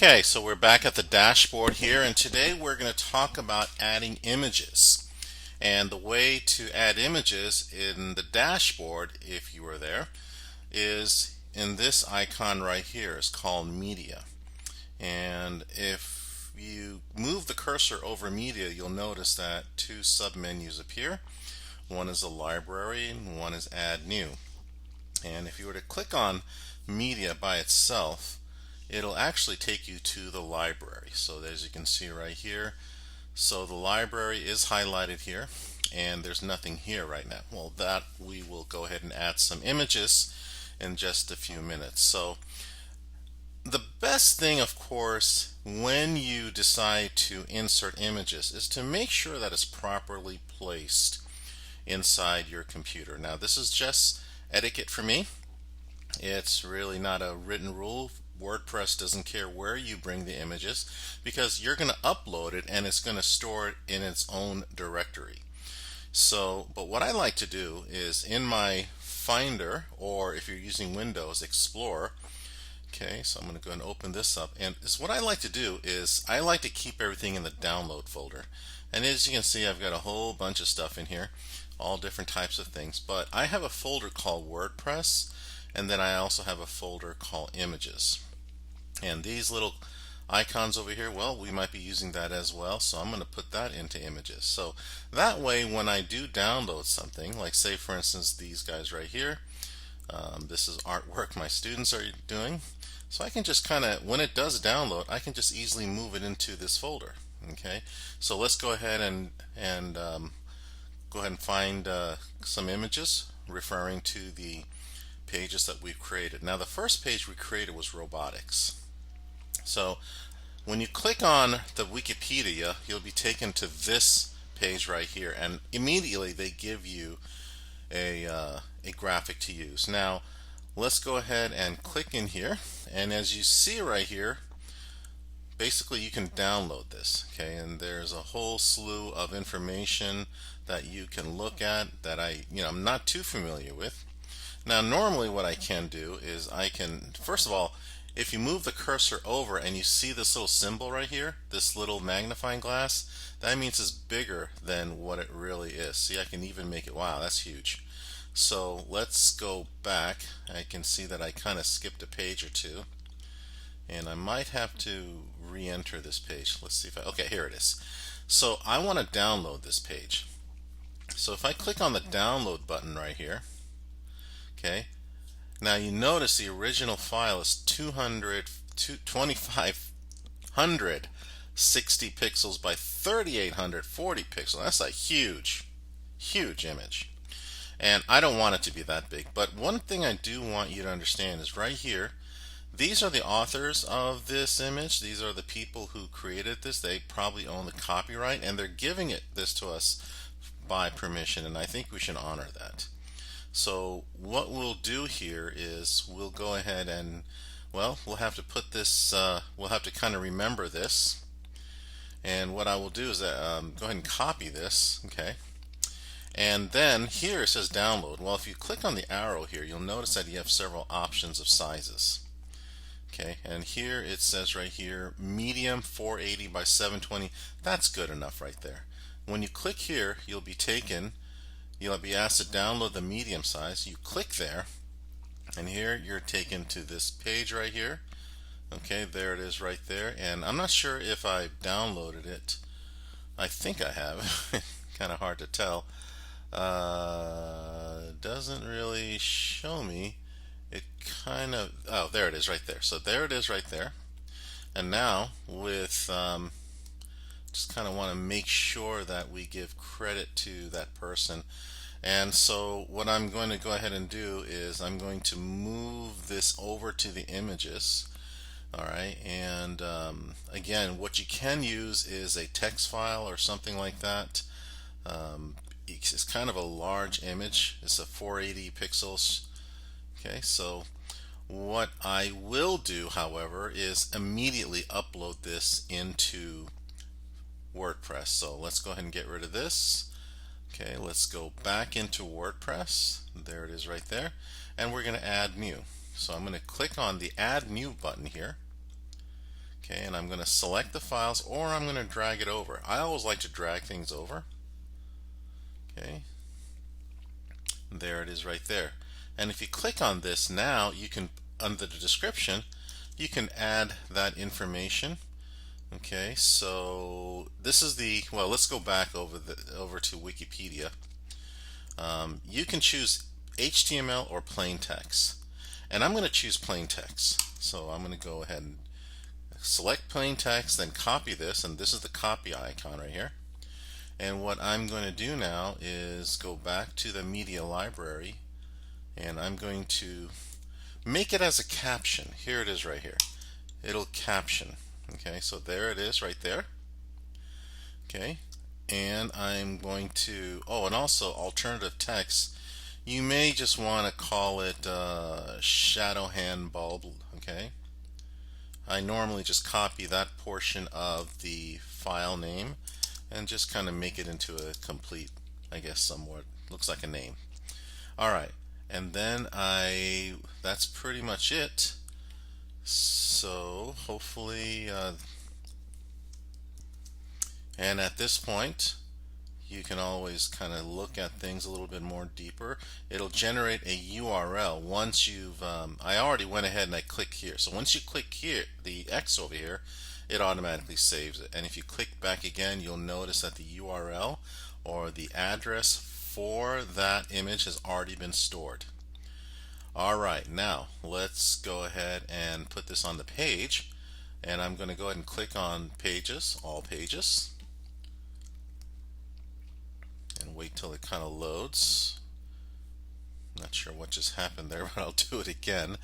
Okay, so we're back at the dashboard here, and today we're going to talk about adding images. And the way to add images in the dashboard, if you were there, is in this icon right here. It's called Media. And if you move the cursor over Media, you'll notice that two submenus appear. One is a library and one is Add New. And if you were to click on Media by itself, it'll actually take you to the library. So as you can see right here, so the library is highlighted here, and there's nothing here right now. Well, that we will go ahead and add some images in just a few minutes. So the best thing, of course, when you decide to insert images is to make sure that it's properly placed inside your computer. Now, this is just etiquette for me. It's really not a written rule. WordPress doesn't care where you bring the images because you're going to upload it and it's going to store it in its own directory. So, but what I like to do is in my Finder, or if you're using Windows, Explorer. Okay, so I'm going to go and open this up, and what I like to do is I like to keep everything in the download folder. And as you can see, I've got a whole bunch of stuff in here, all different types of things, but I have a folder called WordPress, and then I also have a folder called Images. And these little icons over here, well, we might be using that as well, so I'm going to put that into Images. So that way, when I do download something, like say for instance these guys right here, this is artwork my students are doing, so I can just kind of, when it does download, I can just easily move it into this folder. Okay, so let's go ahead and go ahead and find some images referring to the pages that we've created. Now, the first page we created was robotics. So when you click on the Wikipedia, you'll be taken to this page right here, and immediately they give you a graphic to use. Now, let's go ahead and click in here, and as you see right here, basically you can download this. Okay, and there's a whole slew of information that you can look at that I'm not too familiar with. Now, normally what I can do is I can, first of all, if you move the cursor over and you see this little symbol right here, this little magnifying glass, that means it's bigger than what it really is. See, I can even make it, wow, that's huge. So let's go back. I can see that I kind of skipped a page or two, and I might have to re-enter this page. Let's see if okay, here it is. So I want to download this page. So if I click on the download button right here, okay, now you notice the original file is 2560 pixels by 3840 pixels. That's a huge image. And I don't want it to be that big. But one thing I do want you to understand is right here, these are the authors of this image. These are the people who created this. They probably own the copyright, and they're giving this to us by permission, and I think we should honor that. So what we'll do here is we'll go ahead and, well, we'll have to put this, we'll have to kind of remember this. And what I will do is go ahead and copy this, okay? And then here it says download. Well, if you click on the arrow here, you'll notice that you have several options of sizes. Okay, and here it says right here, medium 480 by 720. That's good enough right there. When you click here, you'll be asked to download the medium size. You click there, and here you're taken to this page right here. Okay, there it is right there. And I'm not sure if I downloaded it. I think I have. Kind of hard to tell. Doesn't really show me. It kind of, oh, there it is right there. So there it is right there. And now with just kind of want to make sure that we give credit to that person. And so what I'm going to go ahead and do is I'm going to move this over to the images. Alright, and again, what you can use is a text file or something like that. It's kind of a large image. It's a 480 pixels. Okay, so what I will do, however, is immediately upload this into WordPress. So let's go ahead and get rid of this. Okay, let's go back into WordPress. There it is right there. And we're going to add new. So I'm going to click on the add new button here. Okay, and I'm going to select the files, or I'm going to drag it over. I always like to drag things over. Okay, there it is right there. And if you click on this now, you can, under the description, you can add that information. Okay, so this is the, well, let's go back over to Wikipedia. You can choose HTML or plain text, and I'm going to choose plain text. So I'm going to go ahead and select plain text, then copy this, and this is the copy icon right here. And what I'm going to do now is go back to the media library, and I'm going to make it as a caption. Here it is right here. It'll caption. Okay, so there it is right there. Okay, and I'm going to, oh, and also alternative text. You may just want to call it shadow hand bulb. Okay, I normally just copy that portion of the file name and just kind of make it into a complete, I guess, somewhat looks like a name. All right, and then that's pretty much it. So hopefully, and at this point, you can always kind of look at things a little bit more deeper. It'll generate a URL once you've, I already went ahead and I clicked here. So once you click here, the X over here, it automatically saves it. And if you click back again, you'll notice that the URL or the address for that image has already been stored. Alright, now let's go ahead and put this on the page, and I'm going to go ahead and click on Pages, All Pages, and wait till it kind of loads. Not sure what just happened there, but I'll do it again.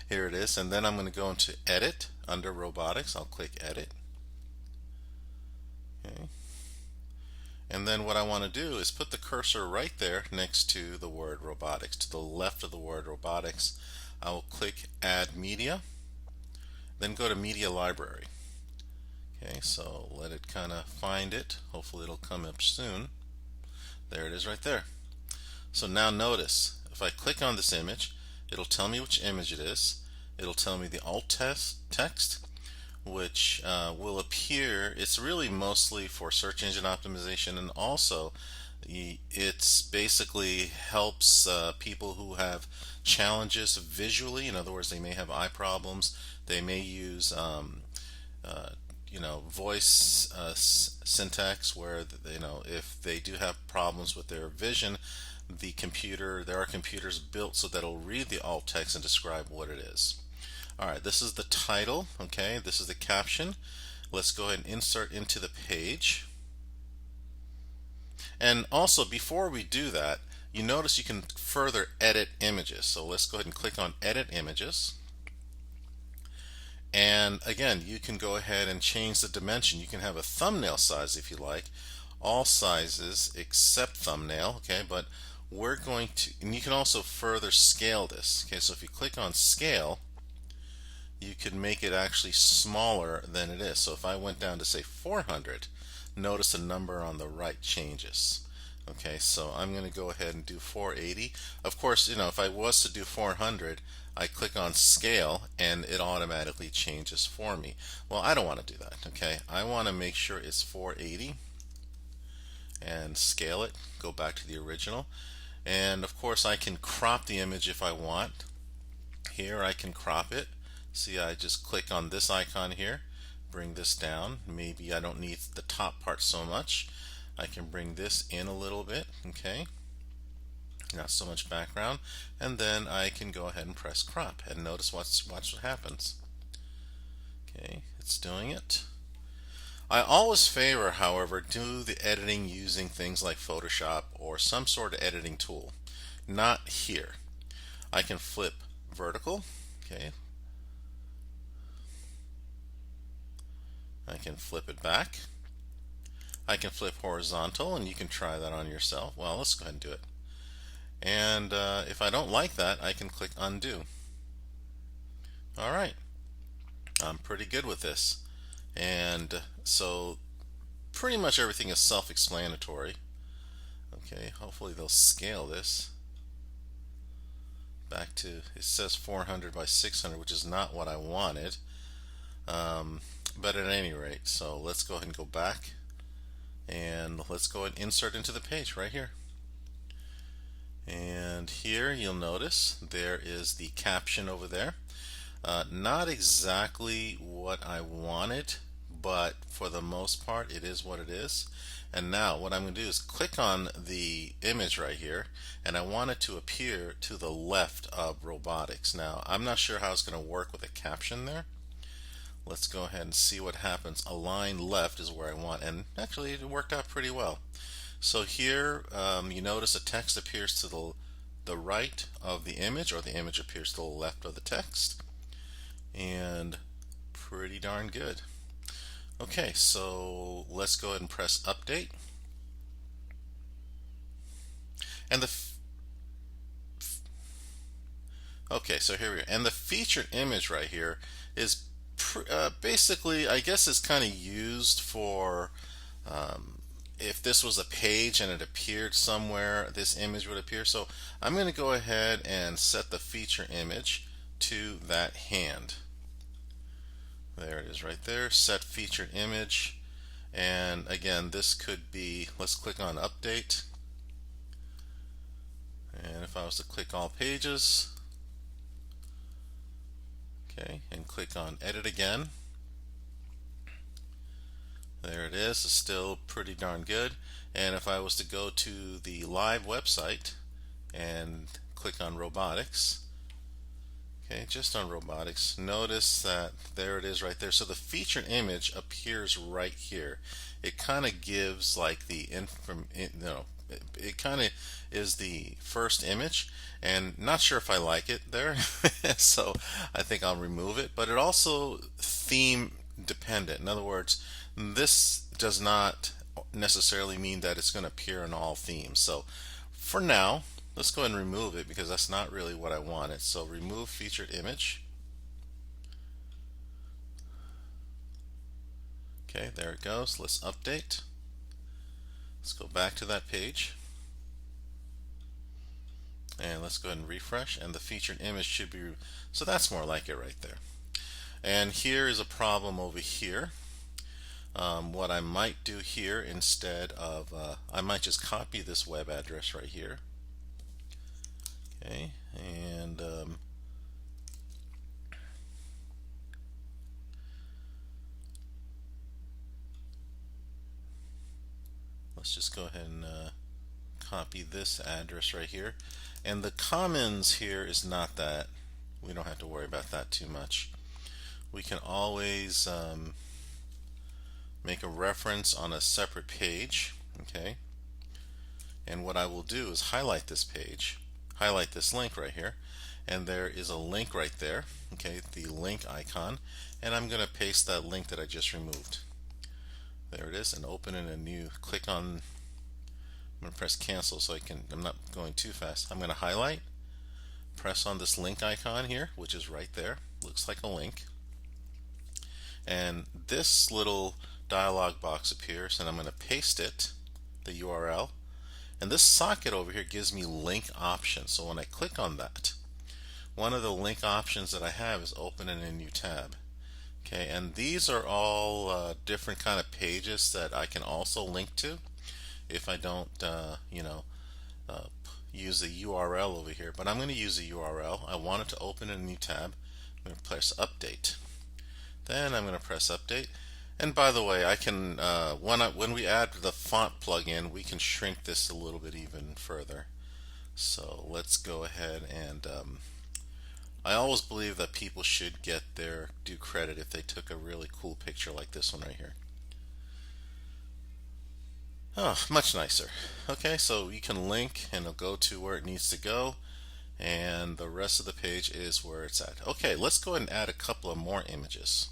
Here it is, and then I'm going to go into Edit under Robotics. I'll click Edit. Okay. And then what I want to do is put the cursor right there next to the word robotics, to the left of the word robotics. I will click Add Media, then go to Media Library. Okay, so let it kind of find it. Hopefully it'll come up soon. There it is right there. So now notice, if I click on this image, it'll tell me which image it is. It'll tell me the alt text, which will appear. It's really mostly for search engine optimization, and also it's basically helps people who have challenges visually. In other words, they may have eye problems. They may use voice syntax, where if they do have problems with their vision, there are computers built so that it'll read the alt text and describe what it is. Alright, this is the title. Okay, this is the caption. Let's go ahead and insert into the page. And also, before we do that, you notice you can further edit images. So let's go ahead and click on Edit Images. And again, you can go ahead and change the dimension. You can have a thumbnail size if you like, all sizes except thumbnail. Okay, but we're going to, and you can also further scale this. Okay, so if you click on Scale, you can make it actually smaller than it is. So if I went down to say 400, notice the number on the right changes. Okay, so I'm going to go ahead and do 480. Of course, if I was to do 400, I click on Scale and it automatically changes for me. Well, I don't want to do that. Okay, I want to make sure it's 480 and scale it, go back to the original. And of course, I can crop the image if I want. Here I can crop it. See, I just click on this icon here, bring this down. Maybe I don't need the top part so much. I can bring this in a little bit, okay? Not so much background. And then I can go ahead and press crop, and notice watch what happens. Okay, it's doing it. I always favor, however, do the editing using things like Photoshop or some sort of editing tool. Not here. I can flip vertical, okay? I can flip it back. I can flip horizontal, and you can try that on yourself. Well, let's go ahead and do it. And if I don't like that, I can click undo. Alright, I'm pretty good with this. And so pretty much everything is self-explanatory. Okay, hopefully they'll scale this back to, it says 400 by 600, which is not what I wanted. But at any rate, so let's go ahead and go back and let's go and insert into the page right here. And here you'll notice there is the caption over there. Not exactly what I wanted, but for the most part it is what it is. And now what I'm going to do is click on the image right here, and I want it to appear to the left of robotics. Now I'm not sure how it's going to work with a caption there. Let's go ahead and see what happens. Align left is where I want, and actually it worked out pretty well. So here you notice the text appears to the right of the image, or the image appears to the left of the text, and pretty darn good. Okay, so let's go ahead and press update. And okay, so here we go. And the featured image right here is basically, I guess, is kind of used for if this was a page and it appeared somewhere, this image would appear. So I'm going to go ahead and set the feature image to that hand. There it is right there, set featured image. And again, this could be, let's click on update. And if I was to click all pages, okay, and click on edit again, there it is. It's still pretty darn good. And if I was to go to the live website and click on robotics, okay, just on robotics, notice that there it is right there. So the featured image appears right here. It kind of gives like the it kind of is the first image, and not sure if I like it there. So I think I'll remove it. But it also theme dependent. In other words, this does not necessarily mean that it's going to appear in all themes. So for now, let's go ahead and remove it because that's not really what I wanted. So remove featured image. Okay, there it goes. Let's update. Let's go back to that page. And let's go ahead and refresh, and the featured image should be, so that's more like it right there. And here is a problem over here. What I might do here instead of, I might just copy this web address right here. Okay, and let's just go ahead and copy this address right here. And the commons here is not that. We don't have to worry about that too much. We can always make a reference on a separate page, okay? And what I will do is highlight this page, highlight this link right here, and there is a link right there, okay, the link icon, and I'm going to paste that link that I just removed. There it is, and open in a new, click on, I'm going to press cancel so I'm not going too fast. I'm going to highlight, press on this link icon here, which is right there, looks like a link, and this little dialog box appears, and I'm going to paste it, the URL, and this socket over here gives me link options. So when I click on that, one of the link options that I have is open in a new tab. Okay, and these are all different kind of pages that I can also link to if I don't use the URL over here, but I'm going to use the URL. I want it to open in a new tab. I'm going to press update. Then I'm going to press update. And by the way, I can when we add the font plugin, we can shrink this a little bit even further. So let's go ahead and I always believe that people should get their due credit if they took a really cool picture like this one right here. Oh, much nicer. Okay, so you can link and it'll go to where it needs to go, and the rest of the page is where it's at. Okay, let's go ahead and add a couple of more images.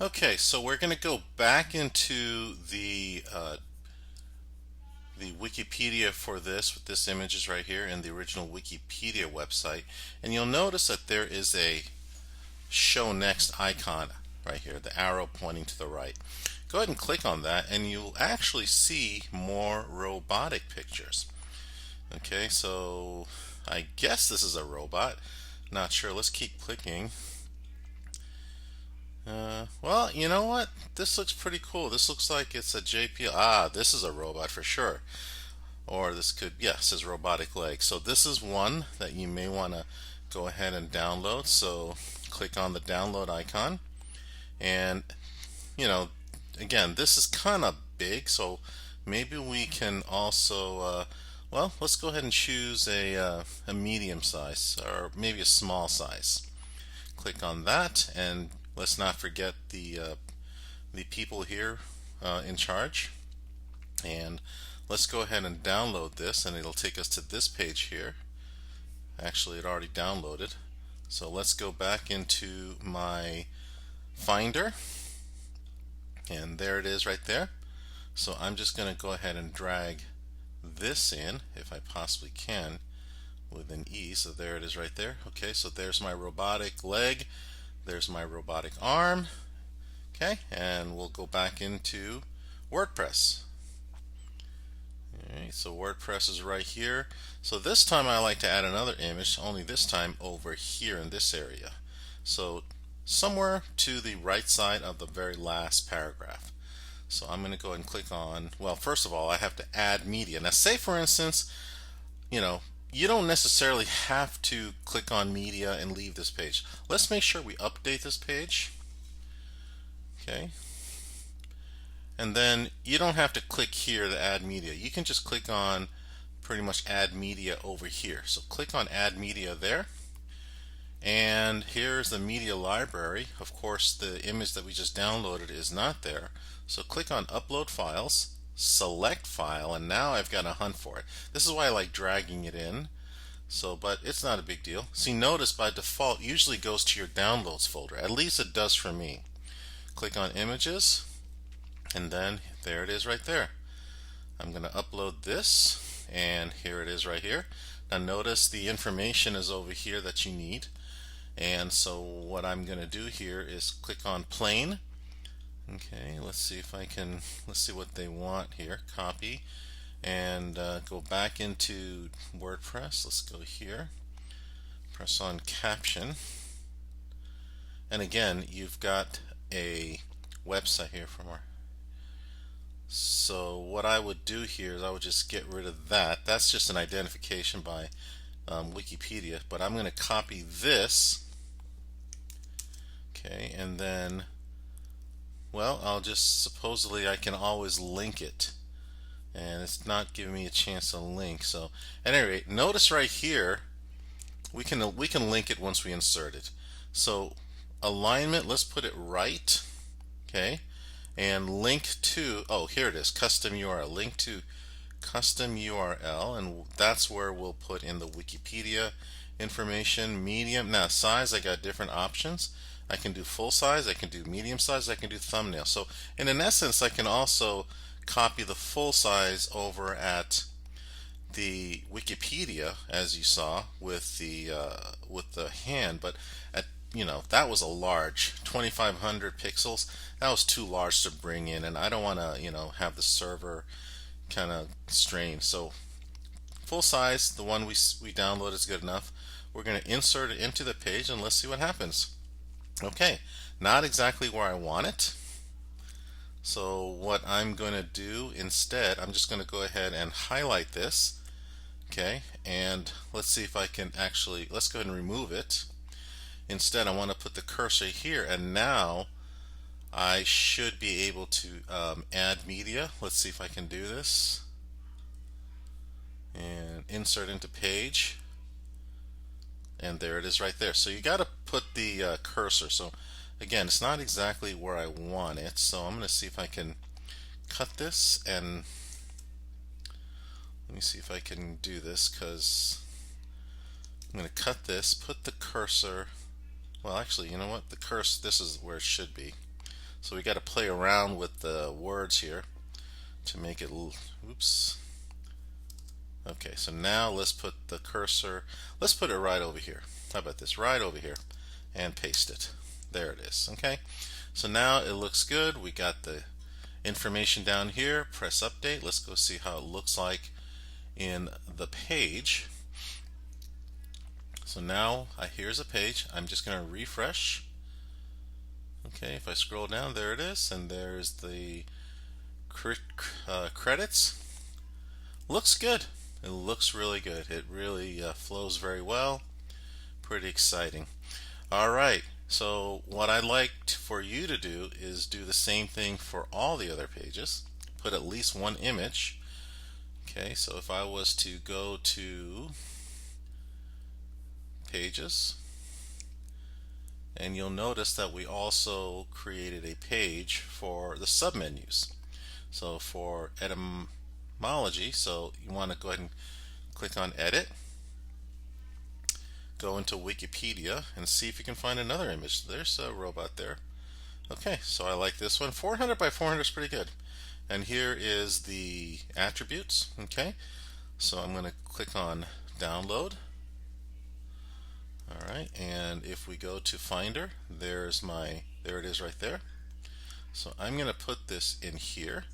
Okay, so we're going to go back into the Wikipedia for this, with this image is right here in the original Wikipedia website, and you'll notice that there is a show next icon right here, the arrow pointing to the right. Go ahead and click on that and you'll actually see more robotic pictures. Okay, so I guess this is a robot, not sure. Let's keep clicking. Well, you know what? This looks pretty cool. This looks like it's a JPL. Ah, this is a robot for sure. Or this could, yes, it says robotic leg. So this is one that you may want to go ahead and download. So click on the download icon. And, you know, again, this is kind of big. So maybe we can also, well, let's go ahead and choose a medium size or maybe a small size. Click on that, and let's not forget the people here in charge. And let's go ahead and download this, and it'll take us to this page here. Actually, it already downloaded. So let's go back into my Finder, and there it is right there. So I'm just going to go ahead and drag this in, if I possibly can, with an E. So there it is right there. Okay, so there's my robotic leg, there's my robotic arm. Okay, and we'll go back into WordPress. Alright, so WordPress is right here. So this time I like to add another image, only this time over here in this area. So somewhere to the right side of the very last paragraph. So I'm going to go ahead and click on, well, first of all, I have to add media. Now say for instance, you don't necessarily have to click on media and leave this page. Let's make sure we update this page. Okay. And then you don't have to click here to add media. You can just click on pretty much add media over here. So click on add media there. And here's the media library. Of course, the image that we just downloaded is not there. So click on upload files, select file, and now I've got to hunt for it. This is why I like dragging it in. So, but it's not a big deal. See, notice by default usually goes to your downloads folder. At least it does for me. Click on images, and then there it is right there. I'm going to upload this, and here it is right here. Now notice the information is over here that you need. And so what I'm going to do here is click on plane. Okay, let's see if I can, let's see what they want here. Copy, and go back into WordPress. Let's go here, press on caption, and again you've got a website here from our, so what I would do here is I would just get rid of that. That's just an identification by Wikipedia, but I'm going to copy this. Okay, and then, well, I'll just, supposedly I can always link it, and it's not giving me a chance to link. So at any rate, notice right here we can link it once we insert it. So alignment, let's put it right. Okay, and link to, oh, here it is, custom URL, link to custom URL, and that's where we'll put in the Wikipedia information. Medium, now size, I got different options. I can do full size, I can do medium size, I can do thumbnail. So in essence, I can also copy the full size over at the Wikipedia, as you saw with the hand, but at, that was a large 2500 pixels. That was too large to bring in, and I don't want to have the server kind of strain. So full size, the one we download, is good enough. We're going to insert it into the page, and let's see what happens. Okay, not exactly where I want it. So what I'm going to do instead, I'm just going to go ahead and highlight this. Okay, and let's see if I can actually, let's go ahead and remove it. Instead, I want to put the cursor here, and now I should be able to add media. Let's see if I can do this. And insert into page. And there it is right there. So you got to put the cursor. So again, it's not exactly where I want it. So I'm going to see if I can cut this, and let me see if I can do this, because I'm going to cut this, put the cursor, well actually, you know what, the cursor, this is where it should be. So we got to play around with the words here to make it, oops. Okay, so now let's put the cursor, let's put it right over here. How about this, right over here, and paste it. There it is. Okay, so now it looks good. We got the information down here. Press update. Let's go see how it looks like in the page. So now here's a page. I'm just going to refresh. Okay, if I scroll down, there it is, and there's the credits. Looks good. It looks really good. It really flows very well. Pretty exciting. All right. So what I'd like for you to do is do the same thing for all the other pages. Put at least one image. Okay, so if I was to go to pages, and you'll notice that we also created a page for the submenus. So for etymology, so you want to go ahead and click on edit, go into Wikipedia and see if you can find another image. There's a robot there. Okay, so I like this one. 400 by 400 is pretty good. And here is the attributes. Okay, so I'm going to click on download. All right, and if we go to Finder, there it is right there. So I'm going to put this in here.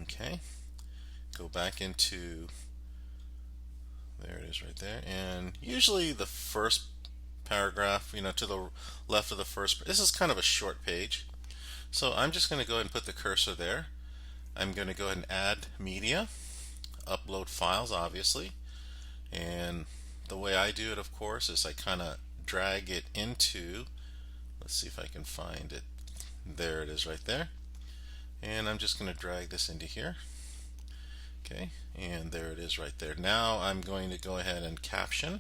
Okay, go back into, there it is right there, and usually the first paragraph, to the left of the first, this is kind of a short page. So I'm just going to go ahead and put the cursor there. I'm going to go ahead and add media, upload files obviously, and the way I do it, of course, is I kind of drag it into, let's see if I can find it. There it is right there. And I'm just going to drag this into here. Okay, and there it is right there. Now I'm going to go ahead and caption.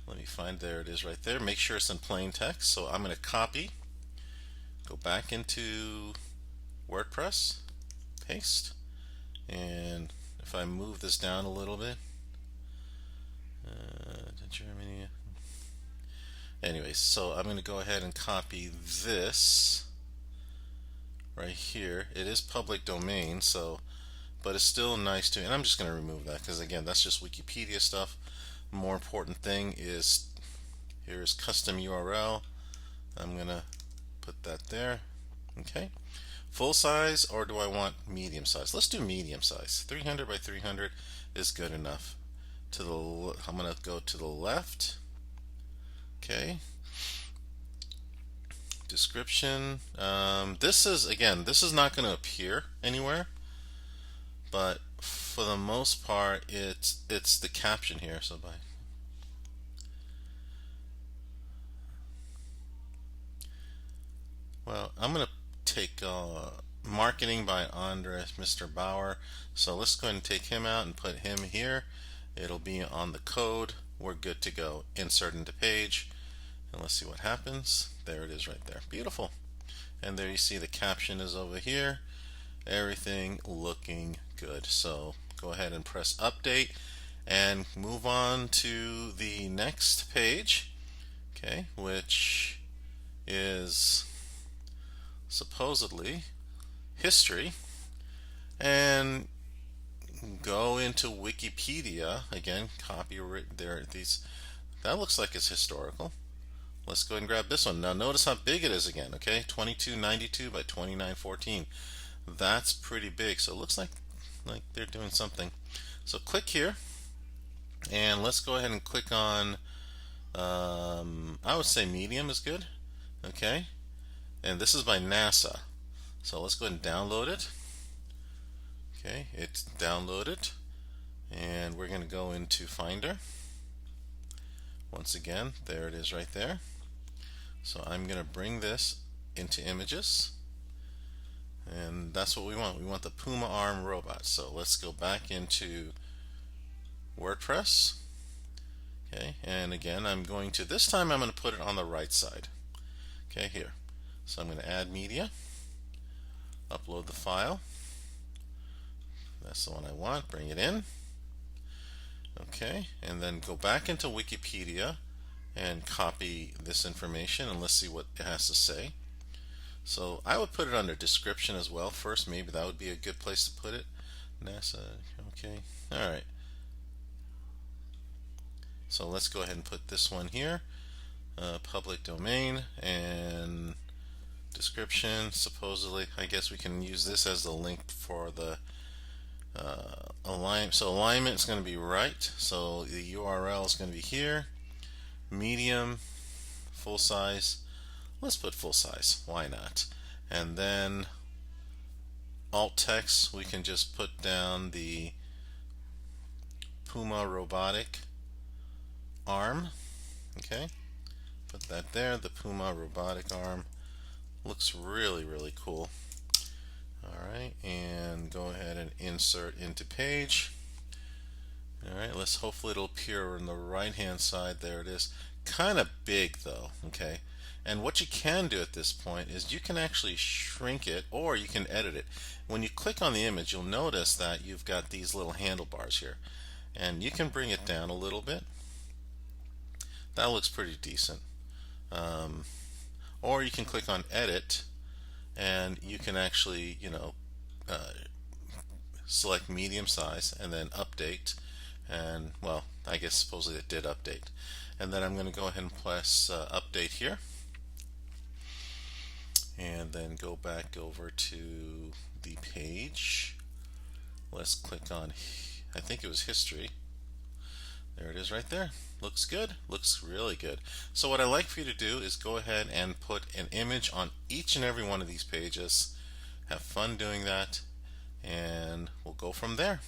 Let me find, there it is right there. Make sure it's in plain text. So I'm going to copy, go back into WordPress, paste, and if I move this down a little bit, Germany. Anyways, so I'm going to go ahead and copy this right here. It is public domain, so, but it's still nice to, and I'm just going to remove that because again, that's just Wikipedia stuff. The more important thing is, here's custom URL. I'm going to put that there. Okay, full size, or do I want medium size? Let's do medium size. 300 by 300 is good enough. I'm going to go to the left. Okay. Description. This is not going to appear anywhere, but for the most part, it's the caption here. So I'm going to take marketing by Andres Mr. Bauer. So let's go ahead and take him out and put him here. It'll be on the code. We're good to go. Insert into page, and let's see what happens. There it is right there. Beautiful. And there you see the caption is over here. Everything looking good. So go ahead and press update and move on to the next page, okay, which is supposedly history, and go into Wikipedia again, copy there, that looks like it's historical. Let's go ahead and grab this one. Now notice how big it is again, okay? 2292 by 2914. That's pretty big. So it looks like they're doing something. So click here, and let's go ahead and click on, I would say medium is good, okay? And this is by NASA. So let's go ahead and download it. Okay, it's downloaded, and we're going to go into Finder. Once again, there it is right there. So I'm going to bring this into images, and that's what we want. We want the Puma arm robot. So let's go back into WordPress. Okay, and again, this time I'm going to put it on the right side. Okay, here. So I'm going to add media, upload the file. That's the one I want. Bring it in. Okay, and then go back into Wikipedia and copy this information, and let's see what it has to say. So I would put it under description as well first. Maybe that would be a good place to put it. NASA. Okay. All right. So let's go ahead and put this one here. Public domain and description. Supposedly, I guess we can use this as the link for the alignment. So alignment is going to be right. So the URL is going to be here. Medium, full size. Let's put full size, why not? And then alt text, we can just put down the Puma robotic arm. Okay, put that there, the Puma robotic arm. Looks really, really cool. Alright, and go ahead and insert into page. Alright, let's hopefully it'll appear on the right hand side. There it is. Kind of big though, okay? And what you can do at this point is you can actually shrink it or you can edit it. When you click on the image, you'll notice that you've got these little handlebars here. And you can bring it down a little bit. That looks pretty decent. Or you can click on edit and you can actually, select medium size and then update. And well, I guess supposedly it did update. And then I'm going to go ahead and press update here. And then go back over to the page. Let's click on, I think it was history. There it is right there. Looks good. Looks really good. So what I like for you to do is go ahead and put an image on each and every one of these pages. Have fun doing that, and we'll go from there.